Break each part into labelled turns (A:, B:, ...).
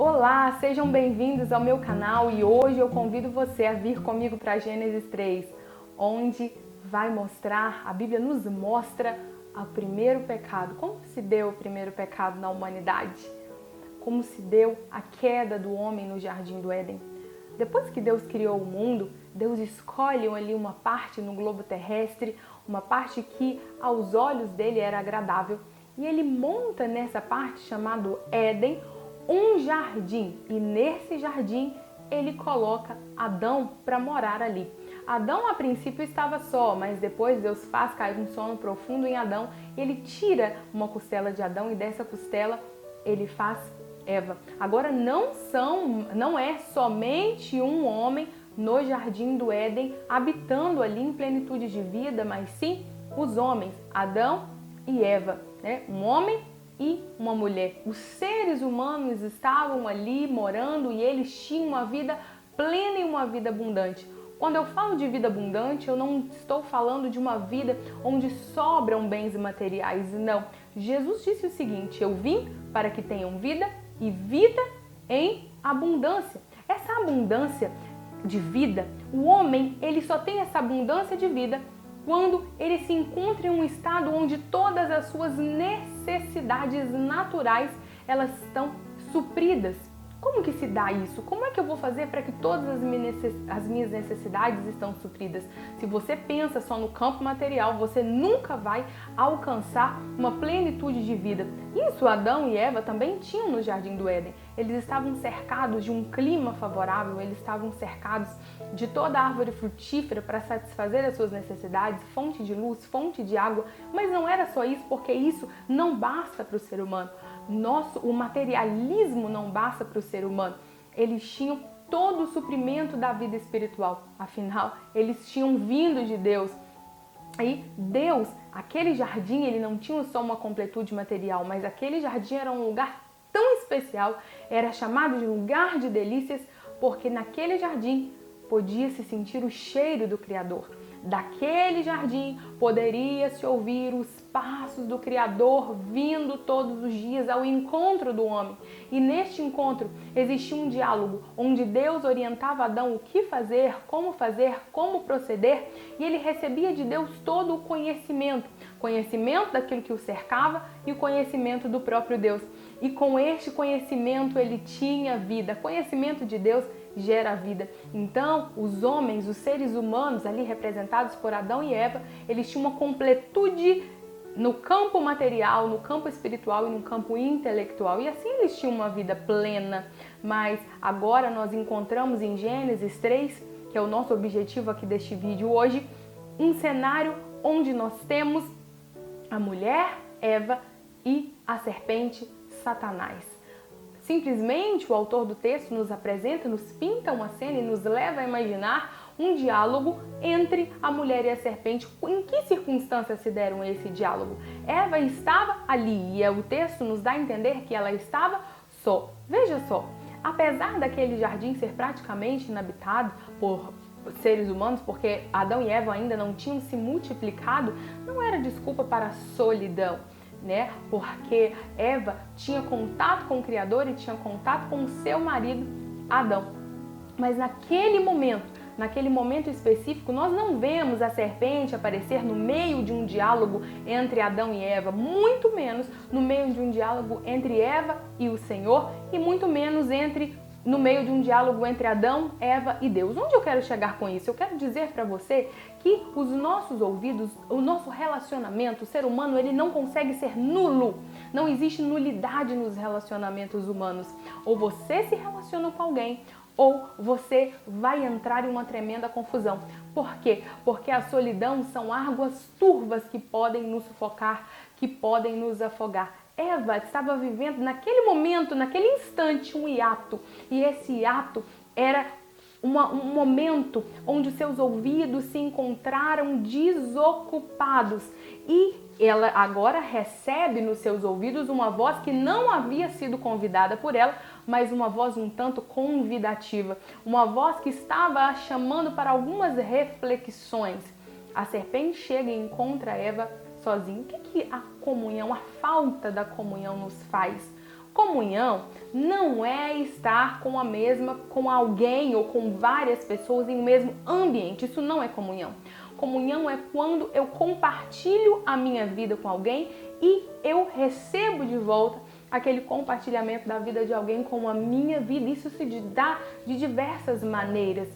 A: Olá, sejam bem-vindos ao meu canal e hoje eu convido você a vir comigo para Gênesis 3, onde a Bíblia nos mostra o primeiro pecado, como se deu o primeiro pecado na humanidade, como se deu a queda do homem no Jardim do Éden. Depois que Deus criou o mundo, Deus escolhe ali uma parte no globo terrestre, uma parte que aos olhos dele era agradável, e ele monta nessa parte chamado Éden um jardim, e nesse jardim ele coloca Adão para morar ali. Adão a princípio estava só, mas depois Deus faz cair um sono profundo em Adão e ele tira uma costela de Adão e dessa costela ele faz Eva. Agora não é somente um homem no jardim do Éden habitando ali em plenitude de vida, mas sim os homens, Adão e Eva, né? Um homem e uma mulher. Os seres humanos estavam ali morando e eles tinham uma vida plena e uma vida abundante. Quando eu falo de vida abundante, eu não estou falando de uma vida onde sobram bens materiais, não. Jesus disse o seguinte: eu vim para que tenham vida e vida em abundância. Essa abundância de vida, o homem, ele só tem essa abundância de vida quando ele se encontra em um estado onde todas as suas necessidades naturais elas estão supridas. Como que se dá isso? Como é que eu vou fazer para que todas as minhas necessidades estão supridas? Se você pensa só no campo material, você nunca vai alcançar uma plenitude de vida. Isso Adão e Eva também tinham no Jardim do Éden. Eles estavam cercados de um clima favorável, eles estavam cercados de toda a árvore frutífera para satisfazer as suas necessidades, fonte de luz, fonte de água, mas não era só isso, porque isso não basta para o ser humano. O materialismo não basta para o ser humano. Eles tinham todo o suprimento da vida espiritual. Afinal, eles tinham vindo de Deus. E Deus, aquele jardim, ele não tinha só uma completude material, mas aquele jardim era um lugar tão especial, era chamado de lugar de delícias, porque naquele jardim podia-se sentir o cheiro do Criador. Daquele jardim poderia-se ouvir os passos do Criador vindo todos os dias ao encontro do homem. E neste encontro existia um diálogo onde Deus orientava Adão o que fazer, como proceder, e ele recebia de Deus todo o conhecimento daquilo que o cercava e o conhecimento do próprio Deus. E com este conhecimento ele tinha vida. Conhecimento de Deus gera vida. Então, os homens, os seres humanos ali representados por Adão e Eva, eles tinham uma completude no campo material, no campo espiritual e no campo intelectual. E assim eles tinham uma vida plena. Mas agora nós encontramos em Gênesis 3, que é o nosso objetivo aqui deste vídeo hoje, um cenário onde nós temos a mulher, Eva, e a serpente, Satanás. Simplesmente o autor do texto nos apresenta, nos pinta uma cena e nos leva a imaginar um diálogo entre a mulher e a serpente. Em que circunstâncias se deram esse diálogo? Eva estava ali e o texto nos dá a entender que ela estava só. Veja só, apesar daquele jardim ser praticamente inabitado por seres humanos, porque Adão e Eva ainda não tinham se multiplicado, não era desculpa para a solidão, né? Porque Eva tinha contato com o Criador e tinha contato com o seu marido Adão. Mas naquele momento específico, nós não vemos a serpente aparecer no meio de um diálogo entre Adão e Eva, muito menos no meio de um diálogo entre Eva e o Senhor, e muito menos no meio de um diálogo entre Adão, Eva e Deus. Onde eu quero chegar com isso? Eu quero dizer para você que os nossos ouvidos, o nosso relacionamento, o ser humano, ele não consegue ser nulo. Não existe nulidade nos relacionamentos humanos. Ou você se relaciona com alguém, ou você vai entrar em uma tremenda confusão. Por quê? Porque a solidão são águas turvas que podem nos sufocar, que podem nos afogar. Eva estava vivendo naquele momento, naquele instante, um hiato. E esse hiato era um momento onde os seus ouvidos se encontraram desocupados. E ela agora recebe nos seus ouvidos uma voz que não havia sido convidada por ela, mas uma voz um tanto convidativa. Uma voz que estava a chamando para algumas reflexões. A serpente chega e encontra Eva sozinha. O que a comunhão, a falta da comunhão nos faz? Comunhão não é estar com alguém ou com várias pessoas em um mesmo ambiente. Isso não é comunhão. Comunhão é quando eu compartilho a minha vida com alguém e eu recebo de volta aquele compartilhamento da vida de alguém com a minha vida. Isso se dá de diversas maneiras.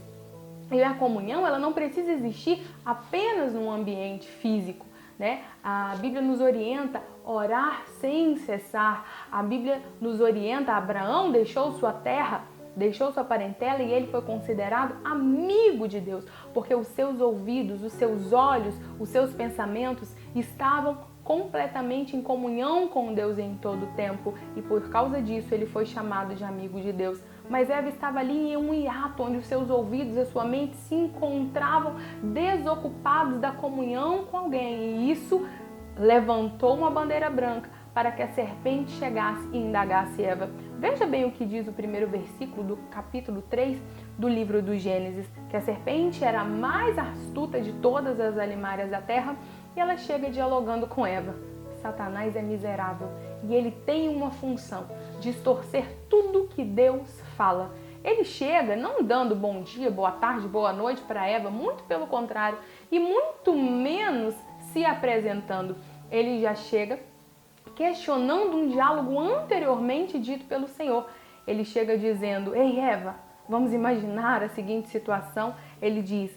A: E a comunhão, ela não precisa existir apenas num ambiente físico, né? A Bíblia nos orienta a orar sem cessar. A Bíblia nos orienta, Abraão deixou sua terra, deixou sua parentela e ele foi considerado amigo de Deus, porque os seus ouvidos, os seus olhos, os seus pensamentos estavam completamente em comunhão com Deus em todo o tempo, e por causa disso ele foi chamado de amigo de Deus. Mas Eva estava ali em um hiato, onde os seus ouvidos e a sua mente se encontravam desocupados da comunhão com alguém, e isso levantou uma bandeira branca para que a serpente chegasse e indagasse Eva. Veja bem o que diz o primeiro versículo do capítulo 3 do livro do Gênesis, que a serpente era a mais astuta de todas as animárias da terra, e ela chega dialogando com Eva. Satanás é miserável e ele tem uma função: distorcer tudo que Deus fala. Ele chega não dando bom dia, boa tarde, boa noite para Eva, muito pelo contrário, e muito menos se apresentando. Ele já chega questionando um diálogo anteriormente dito pelo Senhor. Ele chega dizendo: ei Eva, vamos imaginar a seguinte situação. Ele diz: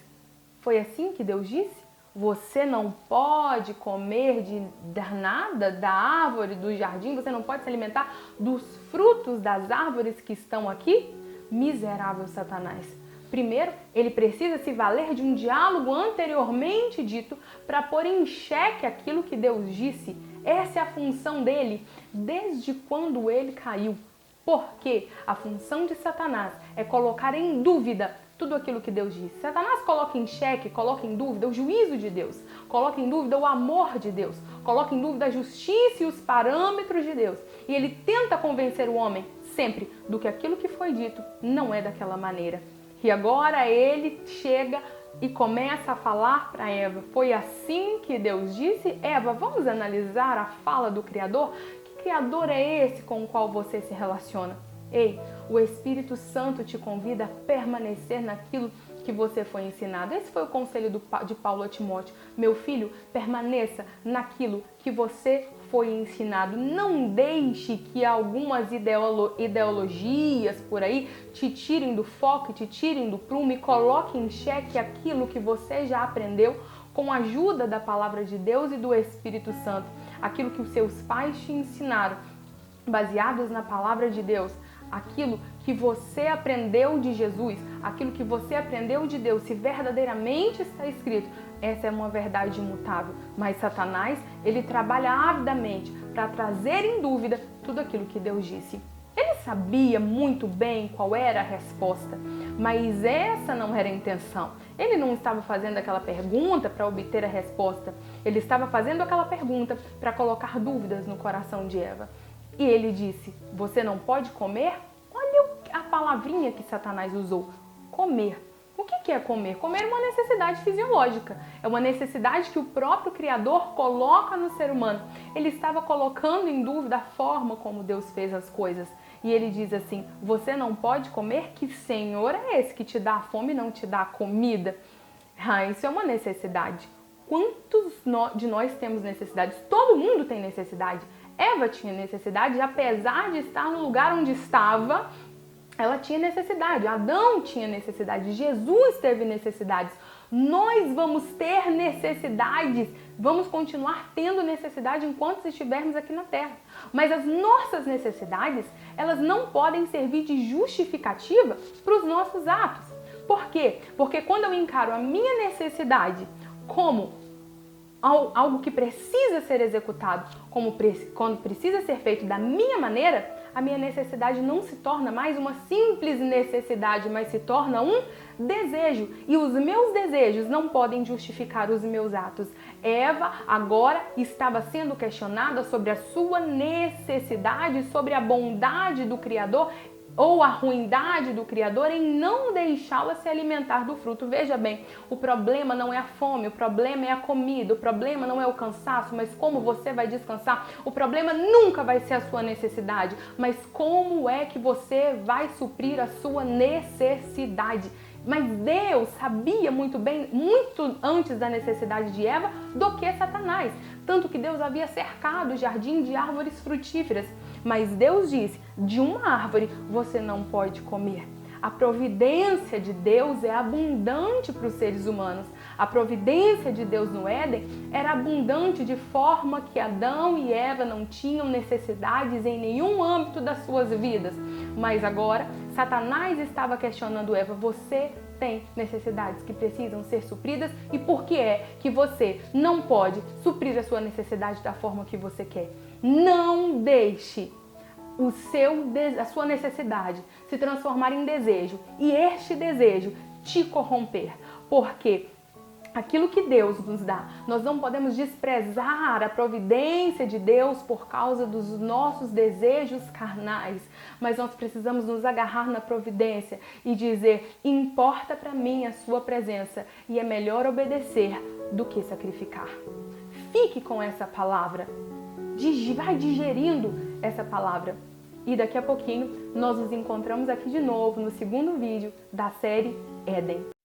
A: foi assim que Deus disse? Você não pode comer de nada da árvore do jardim, você não pode se alimentar dos frutos das árvores que estão aqui? Miserável Satanás. Primeiro, ele precisa se valer de um diálogo anteriormente dito para pôr em xeque aquilo que Deus disse. Essa é a função dele desde quando ele caiu. Porque a função de Satanás é colocar em dúvida tudo aquilo que Deus disse. Satanás coloca em xeque, coloca em dúvida o juízo de Deus, coloca em dúvida o amor de Deus, coloca em dúvida a justiça e os parâmetros de Deus. E ele tenta convencer o homem sempre do que aquilo que foi dito não é daquela maneira. E agora ele chega e começa a falar para Eva: foi assim que Deus disse? Eva, vamos analisar a fala do Criador? Que Criador é esse com o qual você se relaciona? Ei, o Espírito Santo te convida a permanecer naquilo que você foi ensinado. Esse foi o conselho de Paulo a Timóteo. Meu filho, permaneça naquilo que você foi ensinado. Não deixe que algumas ideologias por aí te tirem do foco, te tirem do prumo e coloquem em xeque aquilo que você já aprendeu com a ajuda da palavra de Deus e do Espírito Santo. Aquilo que os seus pais te ensinaram, baseados na palavra de Deus. Aquilo que você aprendeu de Jesus, aquilo que você aprendeu de Deus, se verdadeiramente está escrito, essa é uma verdade imutável. Mas Satanás, ele trabalha avidamente para trazer em dúvida tudo aquilo que Deus disse. Ele sabia muito bem qual era a resposta, mas essa não era a intenção. Ele não estava fazendo aquela pergunta para obter a resposta, ele estava fazendo aquela pergunta para colocar dúvidas no coração de Eva. E ele disse: você não pode comer? Olha a palavrinha que Satanás usou: comer. O que é comer? Comer é uma necessidade fisiológica. É uma necessidade que o próprio Criador coloca no ser humano. Ele estava colocando em dúvida a forma como Deus fez as coisas. E ele diz assim: você não pode comer? Que Senhor é esse que te dá fome e não te dá comida? Isso é uma necessidade. Quantos de nós temos necessidades? Todo mundo tem necessidade. Eva tinha necessidade, apesar de estar no lugar onde estava, ela tinha necessidade. Adão tinha necessidade. Jesus teve necessidades. Nós vamos ter necessidades. Vamos continuar tendo necessidade enquanto estivermos aqui na Terra. Mas as nossas necessidades, elas não podem servir de justificativa para os nossos atos. Por quê? Porque quando eu encaro a minha necessidade como algo que precisa ser executado, quando precisa ser feito da minha maneira, a minha necessidade não se torna mais uma simples necessidade, mas se torna um desejo. E os meus desejos não podem justificar os meus atos. Eva agora estava sendo questionada sobre a sua necessidade, sobre a bondade do Criador ou a ruindade do Criador em não deixá-la se alimentar do fruto. Veja bem, o problema não é a fome, o problema é a comida, o problema não é o cansaço, mas como você vai descansar. O problema nunca vai ser a sua necessidade, mas como é que você vai suprir a sua necessidade. Mas Deus sabia muito bem, muito antes da necessidade de Eva, do que Satanás. Tanto que Deus havia cercado o jardim de árvores frutíferas. Mas Deus disse, de uma árvore você não pode comer. A providência de Deus é abundante para os seres humanos. A providência de Deus no Éden era abundante de forma que Adão e Eva não tinham necessidades em nenhum âmbito das suas vidas. Mas agora, Satanás estava questionando Eva, você tem necessidades que precisam ser supridas e por que é que você não pode suprir a sua necessidade da forma que você quer? Não deixe a sua necessidade se transformar em desejo e este desejo te corromper, porque aquilo que Deus nos dá, nós não podemos desprezar a providência de Deus por causa dos nossos desejos carnais, mas nós precisamos nos agarrar na providência e dizer, importa para mim a sua presença e é melhor obedecer do que sacrificar. Fique com essa palavra, vai digerindo essa palavra. E daqui a pouquinho nós nos encontramos aqui de novo no segundo vídeo da série Éden.